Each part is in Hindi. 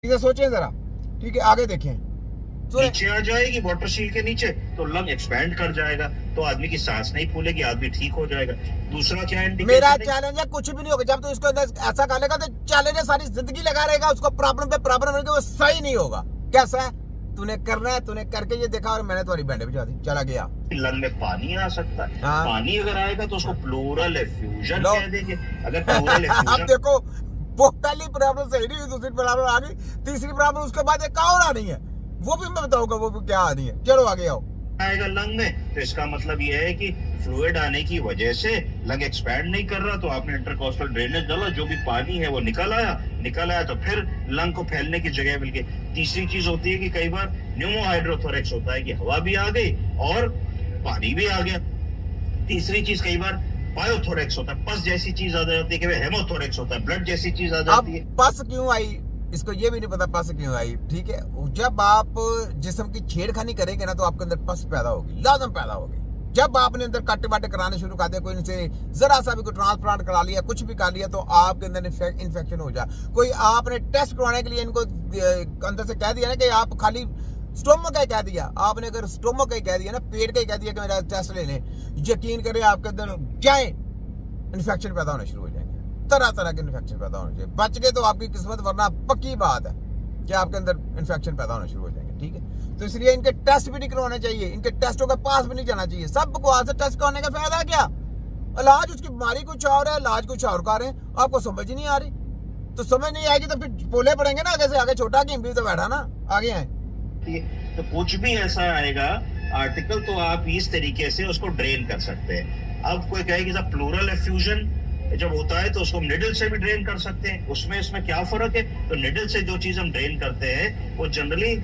चीजें सोचें जरा, ठीक है, आगे देखें। नीचे आ जाएगी वाटर शील के नीचे तो लंग एक्सपैंड कर जाएगा, तो आदमी की सांस नहीं फूलेगी, आदमी ठीक हो जाएगा। दूसरा क्या इंडिकेशन? मेरा चैलेंज है कुछ भी नहीं होगा जब तू इसको ऐसा कर लेगा तो चैलेंज है सारी जिंदगी लगा रहेगा उसको प्रॉब्लम पे प्रॉब्लम रहेगा, वो सही नहीं होगा। कैसा है तूने करना है, तूने करके ये देखा और मैंने तुम्हारी बैंडे भिजा दी, चला गया। लंग में पानी आ सकता है। हाँ। पानी अगर आएगा तो उसको प्लूरल एफ्यूजन कह देंगे। अगर प्लूरल आप एफ्यूजन देखो पहली प्रॉब्लम सही नहीं हुई, दूसरी प्रॉब्लम आ गई, तीसरी प्रॉब्लम उसके बाद एक और आनी है, वो भी मैं बताऊंगा वो भी क्या आनी है। चलो आगे आओ। आएगा लंग में तो इसका मतलब ये है कि फ्लूइड आने की वजह से लंग एक्सपैंड नहीं कर रहा, तो आपने इंटरकोस्टल ड्रेनेज डाला, जो भी पानी है वो निकल आया तो फिर लंग को फैलने की जगह मिल गई। तीसरी चीज होती है कि कई बार न्यूमोहाइड्रोथोरेक्स होता है कि हवा भी आ गई और पानी भी आ गया। तीसरी चीज कई बार बायोथोरेक्स होता है, पस जैसी चीज आ जाती है, कि हेमोथोरेक्स होता है, ब्लड जैसी चीज आ जाती है। पस क्यों आई इसको ये भी नहीं पता पस क्यों आई, ठीक है। जब आप जिस्म की छेड़खानी करेंगे ना तो आपके अंदर पस पैदा होगी, लाजम पैदा होगी। जब आपने अंदर काटे बाटे कराने शुरू कर दिया, कोई इनसे जरा सा भी कोई ट्रांसप्लांट करा लिया, कुछ भी कर लिया, तो आपके अंदर इन्फेक्शन हो जाए। कोई आपने टेस्ट करवाने के लिए इनको अंदर से कह दिया ना कि आप खाली स्टोमक का ही कह दिया, आपने अगर स्टोमक का ही कह दिया ना, पेट का ही कह दिया कि मेरा टेस्ट ले लें, यकीन करें आपके अंदर जाए इन्फेक्शन पैदा होने शुरू हो जाएंगे, तरह तरह के इन्फेक्शन पैदा होने चाहिए। बच गए तो आपकी किस्मत, वरना पक्की बात है कि आपके अंदर इन्फेक्शन पैदा होने शुरू हो जाएंगे, ठीक है। तो इसलिए इनके टेस्ट भी नहीं करवाने चाहिए, इनके टेस्टों के पास भी नहीं जाना चाहिए। सब बकवास है, टेस्ट करने का फायदा क्या? इलाज उसकी बीमारी कुछ और है, इलाज कुछ और कर रहे हैं, आपको समझ ही नहीं आ रही। तो समझ नहीं आएगी तो फिर बोले पड़ेंगे ना आगे से, आगे छोटा गेम भी तो बैठा ना, आगे आए तो कुछ भी ऐसा आएगा आर्टिकल तो आप इस तरीके से उसको ड्रेन कर सकते हैं। अब कोई कहेगी साहब प्लूरल एफ्यूजन जब होता है तो उसको निडल से भी ड्रेन कर सकते हैं, उसमें क्या फर्क है? तो निडल से जो चीज हम ड्रेन करते हैं वो जनरली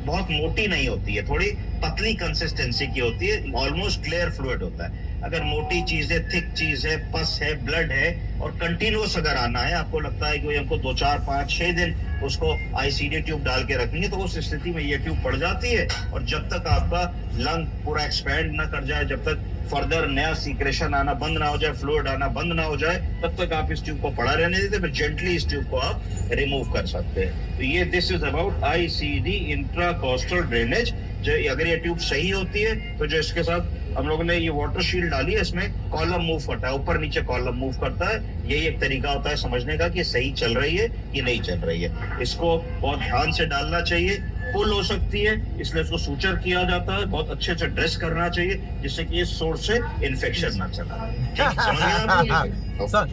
बहुत मोटी नहीं होती है, थोड़ी पतली कंसिस्टेंसी की होती है, ऑलमोस्ट क्लियर फ्लूइड होता है। अगर मोटी चीज है, थिक चीज है, पस है, ब्लड है और कंटिन्यूस अगर आना है, आपको लगता है कि हमको 2, 4, 5, 6 दिन उसको आईसीडी ट्यूब डाल के रखेंगे, तो उस स्थिति में ये ट्यूब पड़ जाती है और जब तक आपका लंग पूरा एक्सपैंड ना कर जाए, जब तक फर्दर नया सीक्रेशन आना बंद ना हो जाए, फ्लूइड आना बंद ना हो जाए, तब तक आप इस ट्यूब को पड़ा रहने देते, फिर जेंटली इस ट्यूब को आप रिमूव कर सकते हैं। तो ये this is about ICD intracostal drainage. जो अगर ये ट्यूब सही होती है तो जो इसके साथ हम लोगों ने ये वाटर शील्ड डाली है, इसमें कॉलम मूव करता है, ऊपर नीचे कॉलम मूव करता है। यही एक तरीका होता है समझने का कि सही चल रही है कि नहीं चल रही है। इसको बहुत ध्यान से डालना चाहिए, पुल हो सकती है इसलिए इसको सूचर किया जाता है, बहुत अच्छे से ड्रेस करना चाहिए जिससे कि इस सोर्स से इन्फेक्शन ना चला।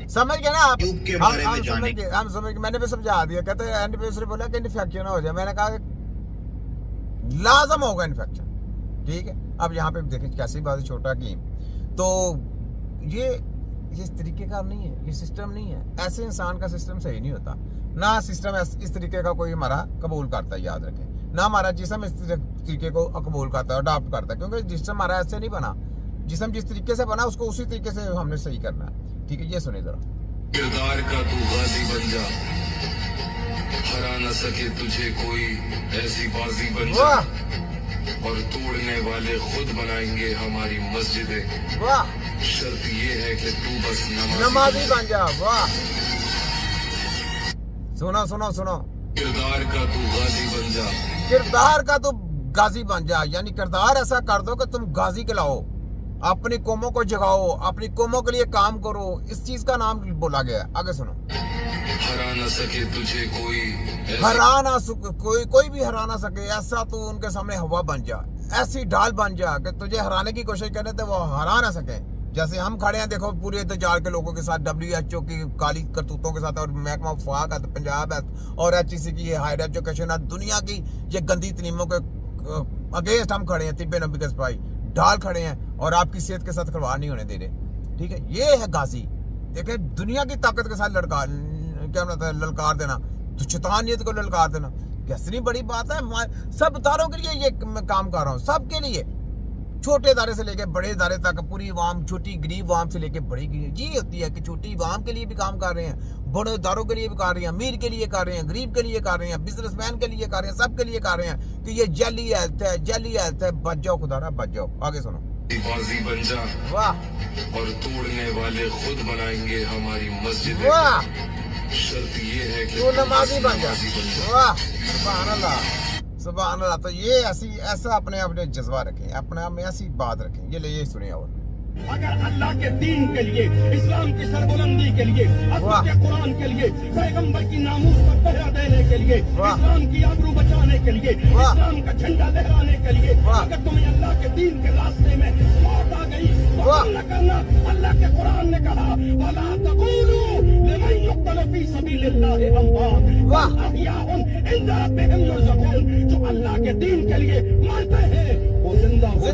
समझ गए ना आप? ट्यूब के बारे में जाने हम समझ गए, मैंने भी समझा दिया। कहते हैं एंड पे उसने बोला कि इन्फेक्शन ना हो जाए, मैंने कहा लाजम होगा इन्फेक्शन, ठीक है। अब यहाँ पे देखें कैसी बात है, छोटा की तो ये इस तरीके का नहीं है, ये सिस्टम नहीं है। ऐसे इंसान का सिस्टम सही नहीं होता ना, सिस्टम इस तरीके का कोई हमारा कबूल करता है, याद रखें ना। हमारा जिस्म इस तरीके को कबूल करता है, अडॉप्ट करता है, क्योंकि जिस्म हमारा ऐसे नहीं बना। जिस्म जिस तरीके से बना उसको उसी तरीके से हमने सही करना है, ठीक है। ये सुनिए जरा। किरदार का तू गाजी बन जा, हरा न सके तुझे कोई ऐसी बाजी बन जा, और तोड़ने वाले खुद बनाएंगे हमारी मस्जिदें। वाह, शर्त ये है कि तू बस नमाजी बन जा। वाह, सुनो सुनो सुनो, किरदार का तू गाजी बन जा, किरदार का तो गाजी बन जा, यानी किरदार ऐसा कर दो कि तुम गाजी कहलाओ, अपनी कौमों को जगाओ, अपनी कौमों के लिए काम करो। इस चीज का नाम बोला गया है। आगे सुनो। हरा न सके तुझे कोई, हरा ना कोई भी हरा ना सके, ऐसा तू उनके सामने हवा बन जा, ऐसी ढाल बन जा कि तुझे हराने की कोशिश करे तो वो हरा ना सके। जैसे हम खड़े हैं, देखो पूरे इंतजार के लोगों के साथ, WHO की काली करतूतों के साथ, और महकमा वफाक है, पंजाब है, और HEC की ये हायर एजुकेशन है, दुनिया की ये गंदी तनीमों के अगेंस्ट हम खड़े हैं, तिब्बे नबी के सिपाही ढाल खड़े हैं और आपकी सेहत के साथ खिलवाड़ नहीं होने दे रहे, ठीक है। ये है गाजी। देखे दुनिया की ताकत के साथ ललकार देना, तो शैतानियत को ललकार देना, कैसी बड़ी बात है। सब इदारों के लिए ये काम कर रहा हूँ, सबके लिए, छोटे इदारे से लेके बड़े इदारे तक, पूरी अवाम, छोटी गरीब अवाम से लेके बड़ी जी होती है कि छोटी अवाम के लिए भी काम कर रहे हैं, बड़े इदारों के लिए भी कर रहे हैं, अमीर के लिए कर रहे हैं, गरीब के लिए कर रहे हैं, बिजनेसमैन के लिए कर रहे हैं, सबके लिए कर रहे हैं कि ये जली हेल्थ है, जली हेल्थ है। बच जाओ खुदारा, बच जाओ। आगे सुनो। बाजी बन जा, वाह, और तोड़ने वाले खुद बनाएंगे हमारी मस्जिदें। वाह, शर्त ये है कि तू नमाजी बन जा। नमाजी बन जा। वाह सुभान अल्लाह, सुभान अल्लाह। तो ये ऐसा अपने अपने जज्बा रखें, अपने आप में ऐसी बात रखें। ये ले, ये सुनिए। और अगर अल्लाह के दीन के लिए, इस्लाम की सरबुलंदी के लिए, अल्लाह के कुरान के लिए, पैगंबर की नामूस पर पहरा देने के लिए, इस्लाम की आबरू बचाने के लिए, इस्लाम का झंडा लहराने के लिए, अगर तुम्हें अल्लाह के दीन के रास्ते में मौत आ गई तो हम न करना। अल्लाह के कुरान ने कहा, वला तक़ूलू लिमन युक़्तलु फी सबीलिल्लाहि अमवात बल अहयाउन इंद रब्बिहिम युरज़क़ून। जो अल्लाह के दीन के लिए मरते हैं वो जिंदा हो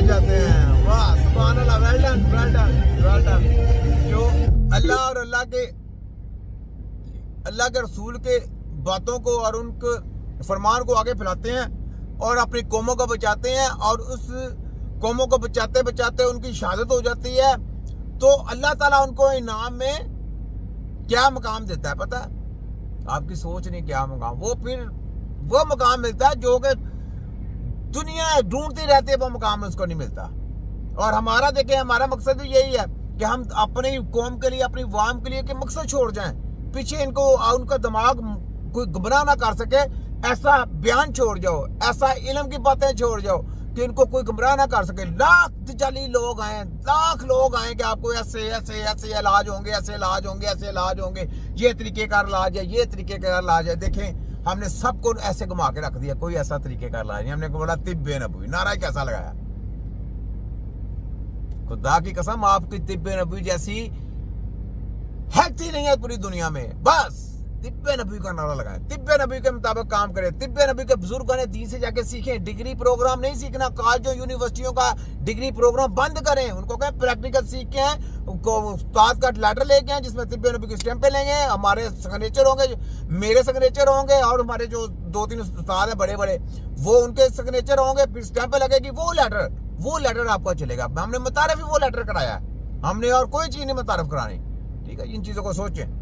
जाते हैं। वाह सुभान अल्लाह, well done, well done, well done. जो अल्लाह और अल्लाह के रसूल के बातों को और उनके फरमान को आगे फैलाते हैं और अपनी कौमों को बचाते हैं, और उस कौमों को बचाते बचाते उनकी शहादत हो जाती है, तो अल्लाह ताला उनको इनाम में क्या मकाम देता है पता है? आपकी सोच नहीं क्या मकाम, वो फिर वो मकाम मिलता है जो कि दुनिया ढूंढती रहती है, वो मकाम उसको नहीं मिलता। और हमारा देखें, हमारा मकसद भी यही है कि हम अपनी कौम के लिए, अपनी वाम के लिए कि मकसद छोड़ जाएं, पीछे इनको उनका दिमाग कोई गुमराह ना कर सके, ऐसा बयान छोड़ जाओ, ऐसा इल्म की बातें छोड़ जाओ कि इनको कोई गुमराह ना कर सके। लाख तिजाली लोग आए, लाख लोग आए कि आपको ऐसे ऐसे ऐसे इलाज होंगे, ऐसे इलाज होंगे, ऐसे इलाज होंगे, ये तरीके का इलाज है, ये तरीके का इलाज है। देखें, हमने सबको ऐसे घुमा के रख दिया, कोई ऐसा तरीके का इलाज नहीं। हमने बोला तिब्बे नबवी, नारा कैसा लगाया? खुदा की कसम, आपकी तिब्बे नबवी जैसी हेल्थ ही नहीं है पूरी दुनिया में। बस तिब्बे नबी का नारा लगाए, तिब्बे नबी के मुताबिक काम करें, तिब्बे नबी के बुजुर्गों ने दीन से जाके सीखें। डिग्री प्रोग्राम नहीं सीखना, कॉलेजों यूनिवर्सिटियों का डिग्री प्रोग्राम बंद करें, उनको कहें प्रैक्टिकल सीख के हैं, उनको उस्ताद का लेटर लेके हैं जिसमें तिब्बे नबी की स्टैंप लेंगे, हमारे सिग्नेचर होंगे, मेरे सिग्नेचर होंगे, और हमारे जो 2-3 उस्ताद हैं बड़े बड़े, वो उनके सिग्नेचर होंगे, फिर स्टैंप लगेगी, वो लेटर आपका चलेगा। हमने मुतारिफ ही वो लेटर कराया है, हमने और कोई चीज नहीं मुतारिफ करानी। ठीक है, इन चीजों को सोचें।